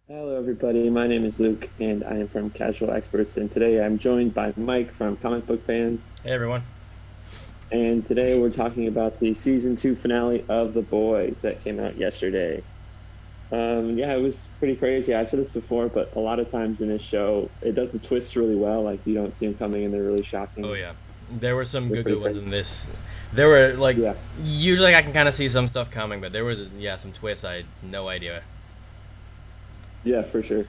Hello, everybody. My name is Luke, and I am from Casual Experts. And today I'm joined by Mike from Comic Book Fans. Hey everyone. And today we're talking about the season two finale of The Boys that came out yesterday. Yeah, it was pretty crazy. I've said this before, but a lot of times in this show, it does the twists really well. Like you don't see them coming, and they're really Oh shocking. yeah, there were some They're good pretty ones in crazy. this. There were like Yeah, usually I can kind of see some stuff coming, but there was some twists I had no idea. yeah, for sure.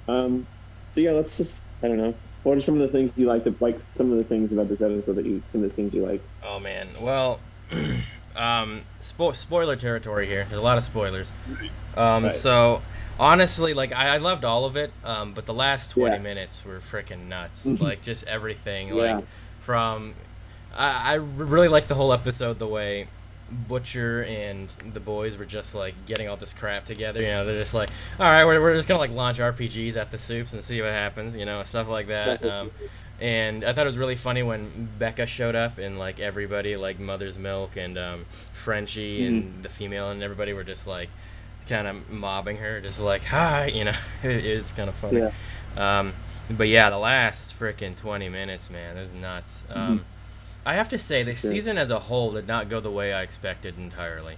Um, so yeah, let's just I don't know. What are some of the things you like some of the things about this episode some of the scenes you like? Oh man, well, spoiler territory here. There's a lot of spoilers. Right. So honestly, like I loved all of it, but the last 20 Yeah. minutes were freaking nuts. Like just everything, like Yeah. from I really liked the whole episode the way Butcher and the boys were just like getting all this crap together. You know, they're just like, all right, we're just gonna like launch RPGs at the soups and see what happens. You know, stuff like that. And I thought it was really funny when Becca showed up and like everybody, like Mother's Milk and Frenchie Mhm. and the female and everybody were just like kind of mobbing her, just like hi. You know, it's kind of funny. Yeah. Um, but yeah, the last freaking 20 minutes, man, it was nuts. Mhm. I have to say, the Sure. season as a whole did not go the way I expected entirely.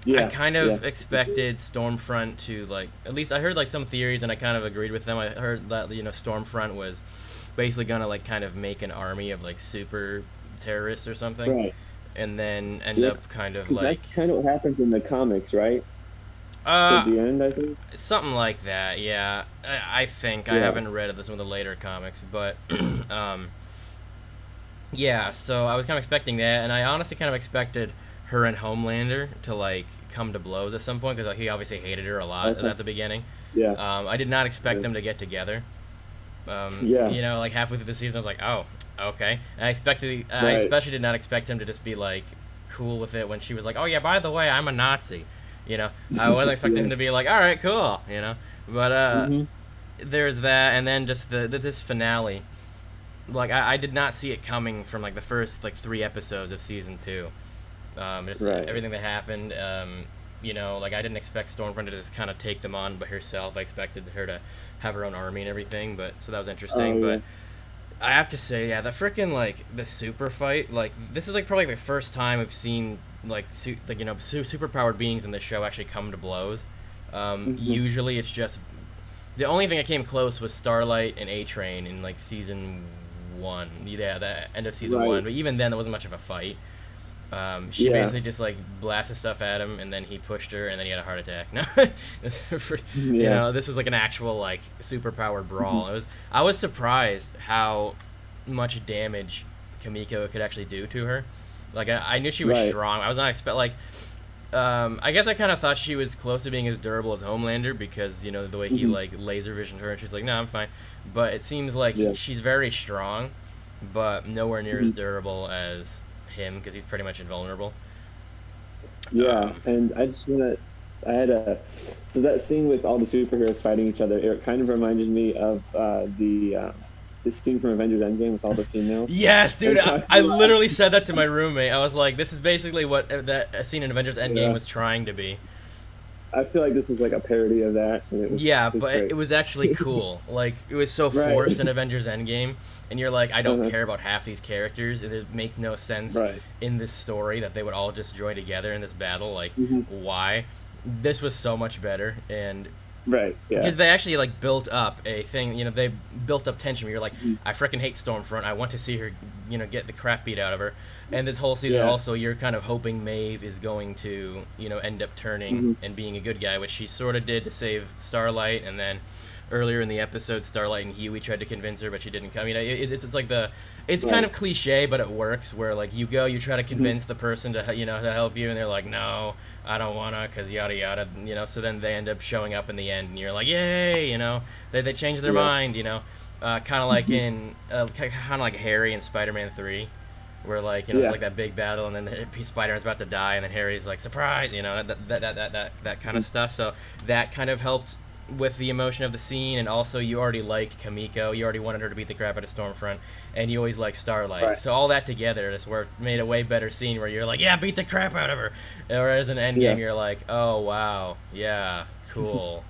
I Yeah. kind Yeah. of expected Stormfront to like at least I heard like some theories and I kind of agreed with them. I heard that Stormfront was basically gonna like kind of make an army of like super terrorists or something, Right. and then end Yeah. up kind of Because like that's kind of what happens in the comics, right? Towards uh the end, I think. something like that. Yeah, I think I Yeah. haven't read some of the later comics, but um yeah, so I was kind of expecting that, and I honestly kind of expected her and Homelander to like come to blows at some point because he obviously hated her a lot Okay. at the beginning. Yeah. I did not expect Sure. them to get together. Yeah. Like halfway through the season, I was like, oh, okay. And I Right. especially did not expect him to just be like cool with it when she was like, oh yeah, by the way, I'm a Nazi. I wasn't expecting Yeah. him to be like, all right, cool. But Hmm. there's that, and then just this finale. Like I did not see it coming from like the first like 3 episodes of season 2. Just Right. everything that happened. Like I didn't expect Stormfront to just kind of take them on by herself. I expected her to have her own army and everything, but so that was Oh interesting. yeah. But I have to say, yeah, the freaking like the super fight, like this is like probably the first time I've seen like super powered beings in this show actually come to blows. Hmm. Usually it's just the only thing that came close was Starlight and A Train in like season 1. Yeah, the end of season Right. 1. But even then, there wasn't much of a fight. She Yeah. basically just like blasted stuff at him, and then he pushed her, and then he had a heart attack. No, Yeah. this was like an actual like super powered Hmm. brawl. I was surprised how much damage Kamiko could actually do to her. Like I knew she was Right. strong. I was not expect like I guess I kind of thought she was close to being as durable as Homelander because the way he Hmm. like laser visioned her and she's like, no, I'm fine. But it seems like Yeah. she's very strong, but nowhere near as Hmm. durable as him because he's pretty much invulnerable. Yeah. Um, And I just wanna. I had a so that scene with all the superheroes fighting each other. It kind of reminded me of the scene from Avengers Endgame with all the females. yes, dude, And so I, I I feel like, literally said that to my roommate. I was like, this is basically what that scene in Avengers Endgame yeah, was trying to be. I feel like this was like a parody of that, and Yeah, it was but it great. was actually cool. Like it was so Right. forced in Avengers Endgame, and you're like, I don't Uh-huh. care about half these characters, and it makes no sense Right. in this story that they would all just join together in this battle. Like, Hmm. why? This was so much better, and Right. Yeah. because they actually like built up a thing. They built up tension. Where you're like, Mhm. I freaking hate Stormfront. I want to see her, get the crap beat out of her. And this whole season, Yeah. also, you're kind of hoping Maeve is going to, end up turning Hmm. and being a good guy, which she sort of did to save Starlight. And then earlier in the episode, Starlight and Huey tried to convince her, but she didn't come. It's like it's kind Right. of cliche, but it works. Where like you try to Hmm. convince the person to to help you, and they're like, no, I don't wanna, cause yada yada. So then they end up showing up in the end, and you're like, yay, they changed their Yeah. mind. Kind of like in kind of like Harry in Spider-Man 3. Where like it's Yeah. like that big battle, and then Spider-Man's about to die, and then Harry's like surprise, that kind of stuff. So that kind of helped with the emotion of the scene, and also you already liked Kamiko. You already wanted her to beat the crap out of Stormfront, and you always liked Starlight. Right. So all that together just made a way better scene where you're like, yeah, beat the crap out of her. Whereas in Endgame, Yeah. you're like, oh wow, yeah, cool.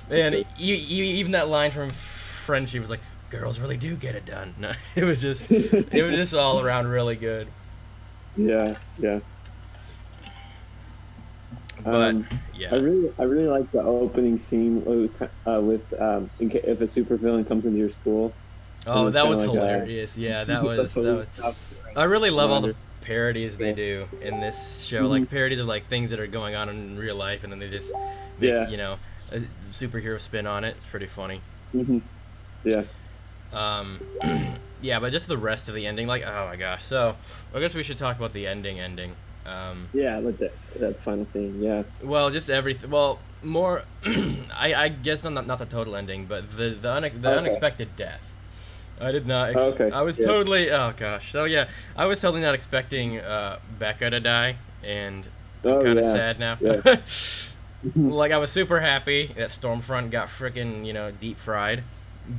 And even that line from Frenchie was like, girls really do get it done. No, it was just all around really good. Yeah. Yeah. But I yeah. really like the opening scene. It was with if a supervillain comes into your school, and Oh, it's that kind of was like hilarious. Yeah, the that police was. officer I really and love all the Homelander. parodies they Cool. do in this show, Hmm. like parodies of like things that are going on in real life, and then they just make Yeah. a superhero spin on it. It's pretty funny. Hmm. Yeah. Um, yeah, but just the rest of the ending, like, oh my gosh. So I guess we should talk about the ending. Ending. Yeah. Like that final scene. Yeah. Well, just everything. Well, more. I guess not the total ending, but the Okay. unexpected death. I did not. Okay. I was Yeah. totally. Oh gosh. So yeah, I was totally not expecting Becca to die, and I'm Oh kind of yeah. sad now. Yeah. Like I was super happy that Stormfront got freaking deep fried,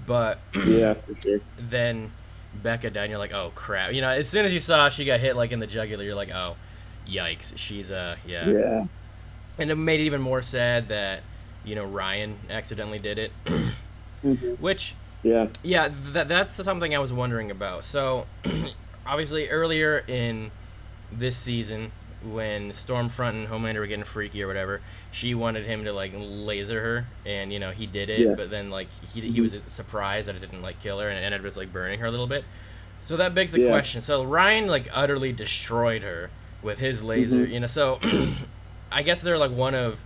but Yeah. For sure. then Becca died. And you're like, oh crap. As soon as you saw she got hit like in the jugular, you're like, oh, yikes. She's yeah. Yeah. And it made it even more sad that Ryan accidentally did it, Hmm. which Yeah. yeah, that's something I was wondering about. So, obviously, earlier in this season, when Stormfront and Homelander were getting freaky or whatever, she wanted him to like laser her, and he did it. Yeah. But then like he Hmm. was surprised that it didn't like kill her, and it ended up just like burning her a little bit. So that begs the Yeah. question. So Ryan like utterly destroyed her with his laser. Hmm. So I guess they're like one of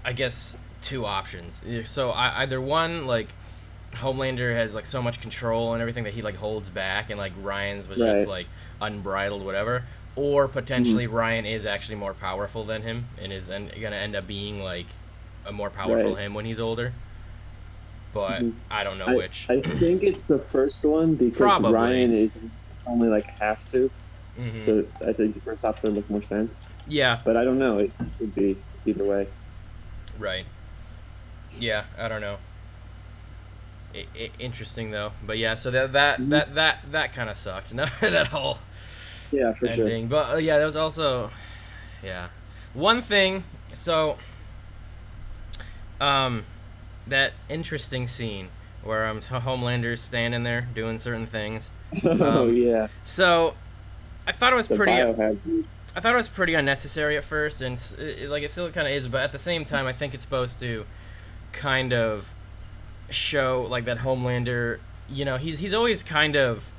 I guess two options. So either one like Homelander has like so much control and everything that he like holds back, and like Ryan's was just Right. like unbridled, whatever. Or Hmm. potentially Ryan is actually more powerful than him and is gonna end up being like a more powerful Right. him when he's older. But Hmm. I don't know I which. I think it's the first one because Probably. Ryan is only like half soup, Hmm. so I think the first option would make more sense. Yeah. But I don't know. It could be either way. Right. Yeah. I don't know. Interesting though. But yeah. So Hmm. that kind of sucked. No, that whole Yeah, for sure. ending. But yeah, there was also yeah one thing. So um that interesting scene where Homelander's standing there doing certain things. Oh Um, yeah, so I thought it was the pretty. biohazard. I thought it was pretty unnecessary at first, and like it still kind of is. But at the same time, I think it's supposed to kind of show like that Homelander. He's always kind of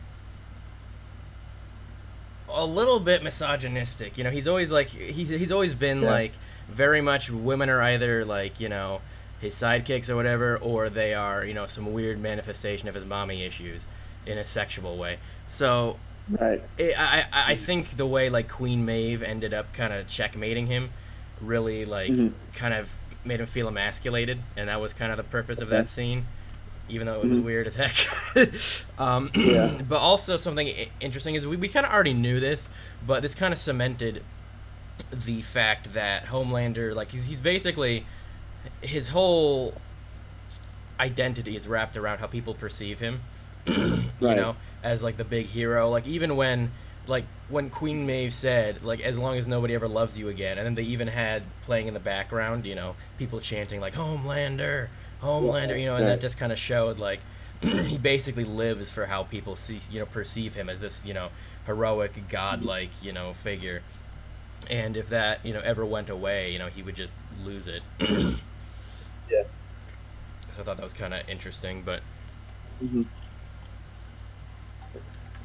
a little bit misogynistic. He's always like he's always been Yeah, like very much women are either like his sidekicks or whatever, or they are some weird manifestation of his mommy issues in a sexual way. So right. I think the way like Queen Maeve ended up kind of checkmating him really like Hmm. kind of made him feel emasculated, and that was kind of the purpose of Okay. that scene, even though it was Hmm. weird as heck. Yeah. But also something interesting is we kind of already knew this, but this kind of cemented the fact that Homelander like he's basically his whole identity is wrapped around how people perceive him. Right. As like the big hero. Like even when Queen Maeve said like as long as nobody ever loves you again, and then they even had playing in the background, people chanting like Homelander, Homelander, and that Right. just kind of showed like he basically lives for how people perceive him as this heroic godlike figure. And if that ever went away, he would just lose it. So Yeah. I thought that was kind of interesting, but Hmm.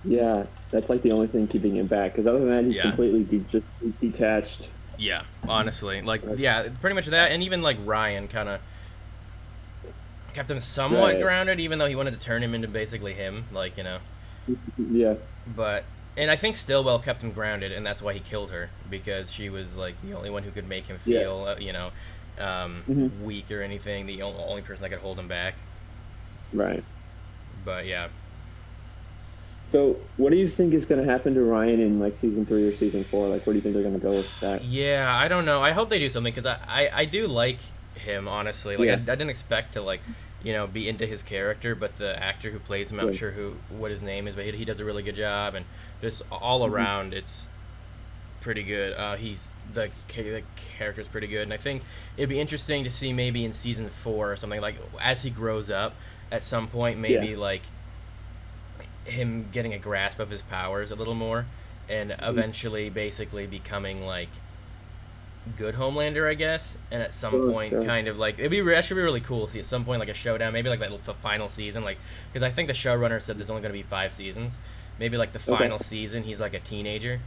Yeah, that's like the only thing keeping him back. Because other than that, he's yeah. completely just detached. Yeah, honestly, like Like, yeah, pretty much that, and even like Ryan kind of kept him somewhat right. grounded, even though he wanted to turn him into basically him, like Yeah. But and I think Stillwell kept him grounded, and that's why he killed her because she was like the only one who could make him Yeah. feel, Hmm. weak or anything. The only person that could hold him back. Right. But yeah, So, what do you think is going to happen to Ryan in like season 3 or season 4? Like, where do you think they're going to go with that? yeah, I don't know. I hope they do something because I do like him, honestly. Like I Yeah. didn't expect to be into his character, but the actor who plays him, I'm not Yeah. sure what his name is, but he does a really good job, and just all Hmm. around it's pretty good. The character's pretty good, and I think it'd be interesting to see maybe in season 4 or something, like as he grows up at some point, Yeah. maybe like him getting a grasp of his powers a little more, and Hmm. eventually basically becoming like good Homelander, I guess. And at some Sure. point, Sure. kind of like that should be really cool to see at some point like a showdown, maybe like the final season, like because I think the showrunner said there's only going to be 5 seasons. Maybe like the Okay. final season, he's like a teenager,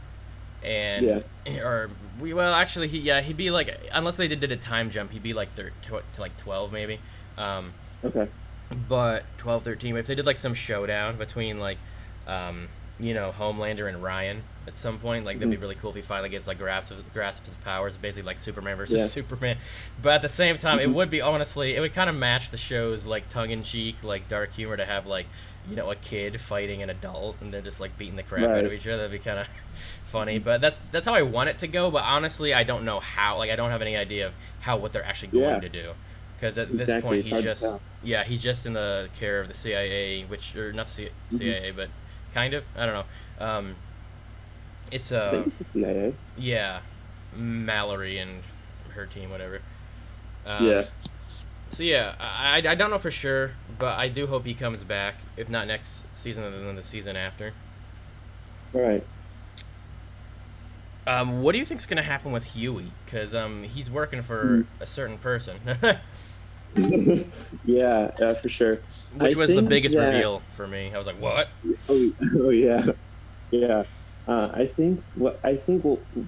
and Yeah. or we well actually he'd be like, unless they did a time jump, he'd be like to like 12 maybe. Um, Okay. but 12, 13. But if they did like some showdown between like, um, Homelander and Ryan at some point, like that'd Hmm. be really cool if he finally gets like grasps his powers, basically like Superman versus Yeah. Superman. But at the same time, it Hmm. would be honestly, it would kind of match the show's like tongue in cheek, like dark humor to have like a kid fighting an adult and then just like beating the crap out of Right. each other. That'd be kind of funny. But that's how I want it to go. But honestly, I don't know how. Like I don't have any idea of how what they're actually going Yeah. to do, because at this Exactly. point It's hard to tell. he's just in the care of the CIA, which or not the Hmm. CIA, but kind of, I don't know. It's I think it's the CIA. yeah, Mallory and her team, whatever. Um, Yeah. so yeah, I don't know for sure, but I do hope he comes back. If not next season, then the season after. All right. What do you think's gonna happen with Huey? Because he's working for Hmm. a certain person, Yeah. For sure. I which was the think biggest that. reveal for me. I was like, what? Oh. Oh yeah. Yeah. I think well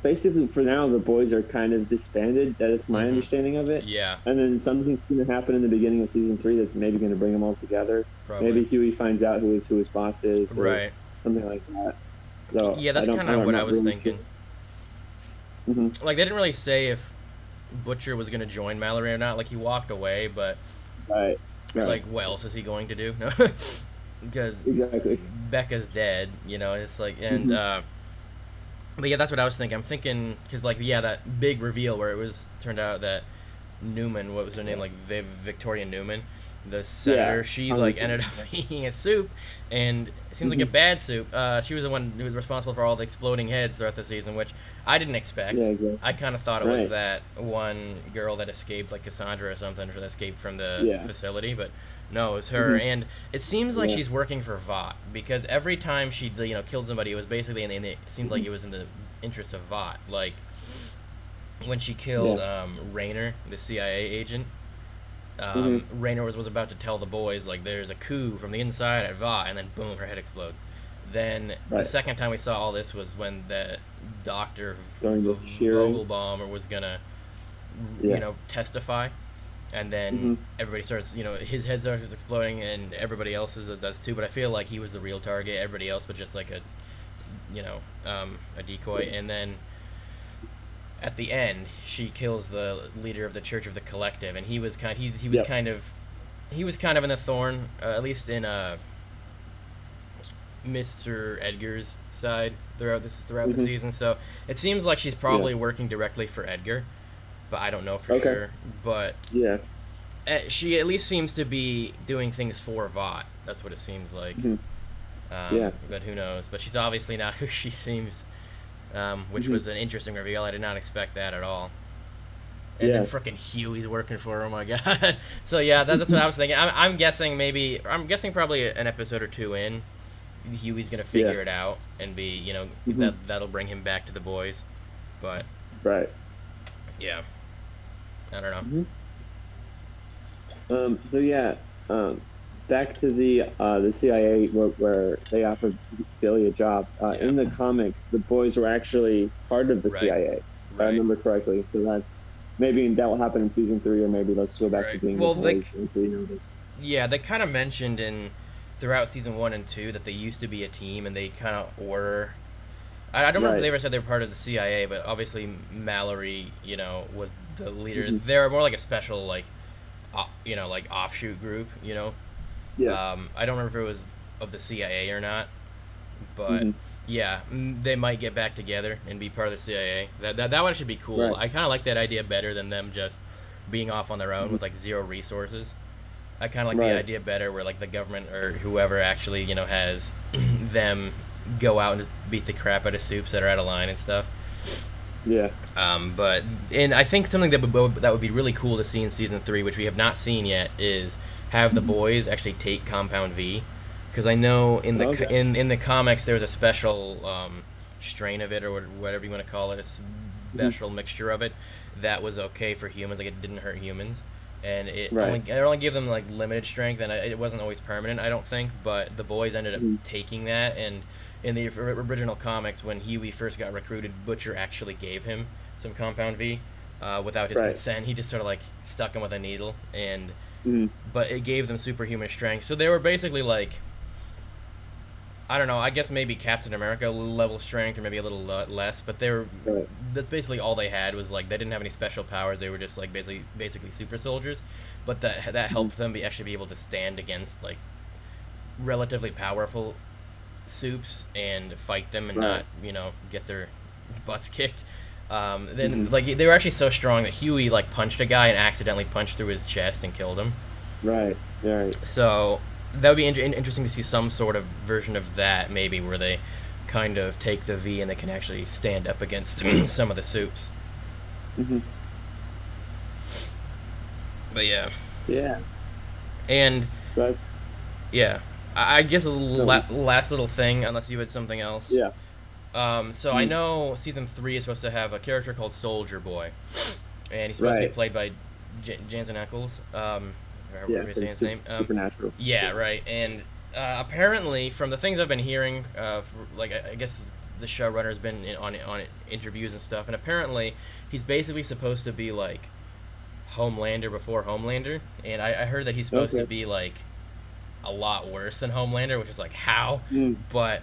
basically for now the boys are kind of disbanded. That's my Mm-hmm. understanding of it. Yeah, And then something's going to happen in the beginning of season 3 that's maybe going to bring them all together. probably. Maybe Huey finds out who his boss is or Right. something like that. So Yeah, I that's don't. kind of I'm what I not was really thinking. sure. Hmm. Like they didn't really say if Butcher was gonna join Mallory or not. Like he walked away, but Right. Right. like what else is he going to do? No, because Exactly. Becca's dead. It's like and Hmm. but yeah, that's what I was thinking. I'm thinking because like yeah, that big reveal where it was turned out that Newman, what was her name, like Victoria Newman, the Yeah. senator, she like ended 100%. up eating a soup, and it seems like a Hmm. bad soup. She was the one who was responsible for all the exploding heads throughout the season, which I didn't expect. Yeah. I Exactly. kind of thought it was Right. that one girl that escaped, like Cassandra or something, that escaped from the Yeah. facility, but no, it was her. Hmm. And it seems like Yeah. she's working for Vought because every time she killed somebody, it was basically it seemed like Hmm. it was in the interest of Vought. Like when she Yeah. killed Rayner, the CIA agent. Hmm. Rayner was about to tell the boys like there's a coup from the inside at Vought, and then boom, her head explodes. Then the Right. second time we saw all this was when the doctor Going to shearing. Vogelbaum was gonna, Yeah. testify, and then Hmm. everybody starts, his head starts exploding, and everybody else's does too. But I feel like he was the real target. Everybody else was just like a decoy, Yeah. and then at the end, she kills the leader of the Church of the Collective, and he was Yep. kind of in the thorn, at least in Mr. Edgar's side throughout the Hmm. season. So it seems like she's Yeah. probably working directly for Edgar, but I don't know for Okay. sure. But Yeah. she at least seems to be doing things for Vought. That's what it seems like. Hmm. Yeah. But who knows? But she's obviously not who she seems, which Hmm. was an interesting reveal. I did not expect that at all. And then Yeah. frickin' Huey's working for her. Oh my god. So yeah, that's what I was thinking. I'm guessing probably an episode or two in, Huey's gonna Yeah. figure it out and be Hmm. that'll bring him back to the boys. But Right. yeah, I don't know. Hmm. So yeah, um, back to the CIA where they offered Billy a job. Yeah. In the comics, the boys were actually part of the Right. CIA, if I Right. remember correctly. So that's maybe that will happen in season 3, or maybe let's go back to Right. being the Well, boys. And so yeah, they kind of mentioned throughout season 1 and 2 that they used to be a team and they kind of were. I don't remember if right. they ever said they were part of the CIA, but obviously Mallory, was the leader. Hmm. They're more like a special, like, like offshoot group. Yeah. I don't remember if it was of the CIA or not, but Hmm. yeah, they might get back together and be part of the CIA. That one should be cool. Right. I kind of like that idea better than them just being off on their own Mhm. with like zero resources. I kind of like the Right. idea better where like the government or whoever actually has them go out and just beat the crap out of soups that are out of line and stuff. Yeah. But and I think something that would be really cool to see in season 3, which we have not seen yet, is have the Mhm. boys actually take Compound V, because I know in the Okay. in the comics there was a special strain of it or whatever you want to call it, a Mhm. special mixture of it that was okay for humans, like it didn't hurt humans, and Right. it only gave them like limited strength, and it wasn't always permanent, I don't think. But the boys ended up Mhm. taking that, and in the original comics, when Huey first got recruited, Butcher actually gave him some Compound V without his Right. consent. He just sort of like stuck him with a needle, and Mhm. but it gave them superhuman strength. So they were basically like, I don't know. I guess maybe Captain America level strength, or maybe a little less. But they were Right. that's basically all they had, was like they didn't have any special powers. They were just like basically super soldiers. But that Mhm. helped them actually be able to stand against like relatively powerful soups and fight them and Right. not get their butts kicked. Then Mhm. like they were actually so strong that Huey like punched a guy and accidentally punched through his chest and killed him. Right. Right. So that would be interesting to see some sort of version of that, maybe, where they kind of take the V and they can actually stand up against some of the soups. Mhm. But yeah, Yeah. and That's yeah, I guess a no. last little thing, unless you had something else. Yeah. So I Mhm. know season 3 is supposed to have a character called Soldier Boy, and he's supposed to be Right. played by Jansen Ackles, or Yeah. whatever you From saying his name. Supernatural. Yeah, Yeah. right. And apparently, from the things I've been hearing, like I guess the showrunner's been on interviews and stuff, and apparently he's basically supposed to be like Homelander before Homelander, and I heard that he's supposed to Okay. be like a lot worse than Homelander, which is like how, Mm. but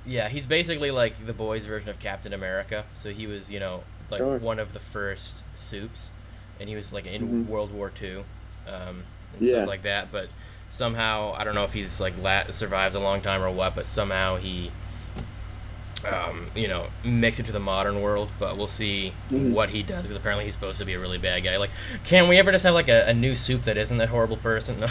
yeah, he's basically like the boys' version of Captain America. So he was, like Sure. one of the first soups, and he was like in Mhm. World War II, and stuff Yeah. like that. But somehow, I don't know if he's like survives a long time or what, but somehow he, makes it to the modern world. But we'll see Mhm. what he does, because apparently he's supposed to be a really bad guy. Like, can we ever just have like a new soup that isn't that horrible person? No.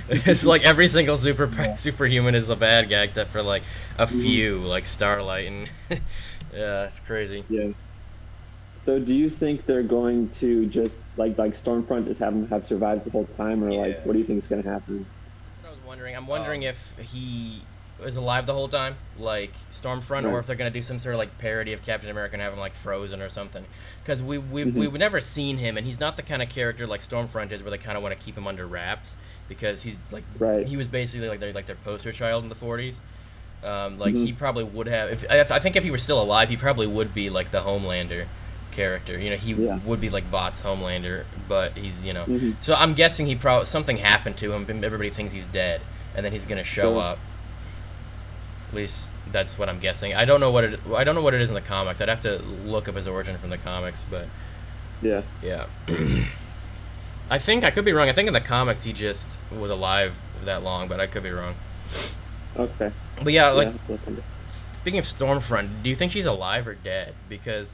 It's like every single Yeah. superhuman is a bad guy except for like a Mhm. few, like Starlight and yeah, it's crazy. Yeah. So do you think they're going to just like Stormfront just have him have survived the whole time, or like Yeah. what do you think is going to happen? That's what I was wondering. I'm wondering if he is alive the whole time, like Stormfront, or Right. if they're gonna do some sort of like parody of Captain America and have him like frozen or something. Because Mhm. we've never seen him, and he's not the kind of character like Stormfront is, where they kind of want to keep him under wraps, because he's like Right. he was basically like their poster child in the 40s. Like he Mhm. probably would have. If I think if he were still alive, he probably would be like the Homelander character. He Yeah. would be like Vought's Homelander, but he's. Mhm. So I'm guessing he probably something happened to him. Everybody thinks he's dead, and then he's gonna show Sure. up. At least that's what I'm guessing. I don't know what it is in the comics. I'd have to look up his origin from the comics, but Yeah. yeah. I think I could be wrong. I think in the comics he just was alive that long, but I could be wrong. Okay. But yeah, Yeah. like, I'll have to look into. speaking of Stormfront, do you think she's alive or dead? Because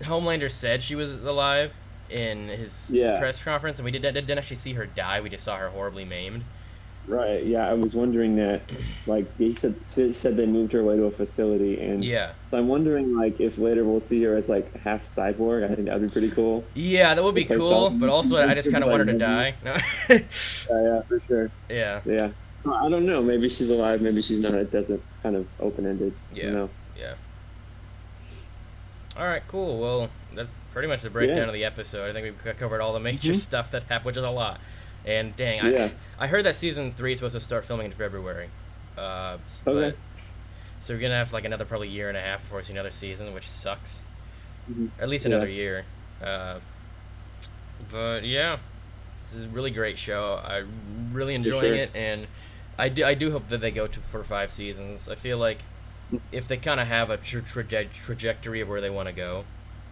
Homelander said she was alive in his Yeah. press conference, and we didn't actually see her die. We just saw her horribly maimed. Right. Yeah. I was wondering that. Like he said they moved her away to a facility, and Yeah, so I'm wondering like if later we'll see her as like half cyborg. I think that'd be pretty cool. yeah, that would be Replace cool. But also, I just instead kind of of like want her to die. Magnus. No. Yeah. Yeah. For sure. Yeah, Yeah. So I don't know. Maybe she's alive. Maybe she's not. It doesn't. It's kind of open ended. You yeah, know. yeah. All right, cool. Well, that's pretty much the Yeah. breakdown of the episode. I think we've covered all the major Hmm. stuff that happened, which is a lot. And dang, Yeah. I heard that season 3 is supposed to start filming in February. But Okay. so we're gonna have like another probably year and a half before we see another season, which sucks. Hmm. At least Yeah. another year. Uh, but yeah, this is a really great show. I'm really For enjoying sure. it, and I do hope that they go for 5 seasons. I feel like if they kind of have a trajectory of where they want to go,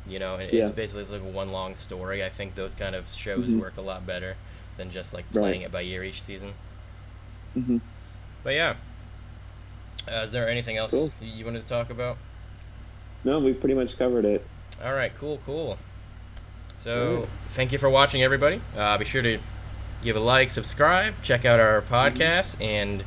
and it's Yeah. basically like a one long story. I think those kind of shows Hmm. work a lot better than just like Right. playing it by year each season. Hmm. But yeah, is there anything else Cool. you wanted to talk about? No, we pretty much covered it. All right, cool. All right. So thank you for watching, everybody. Be sure to give a like, subscribe, check out our podcast and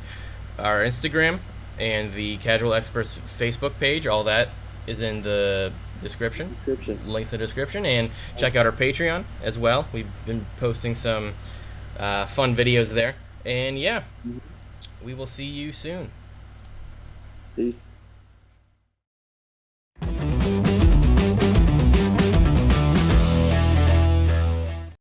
our Instagram and the Casual Experts Facebook page. All that is in the description. Description. Links in the description. And check out our Patreon as well. We've been posting some fun videos there. And yeah, Mhm. we will see you soon. Peace.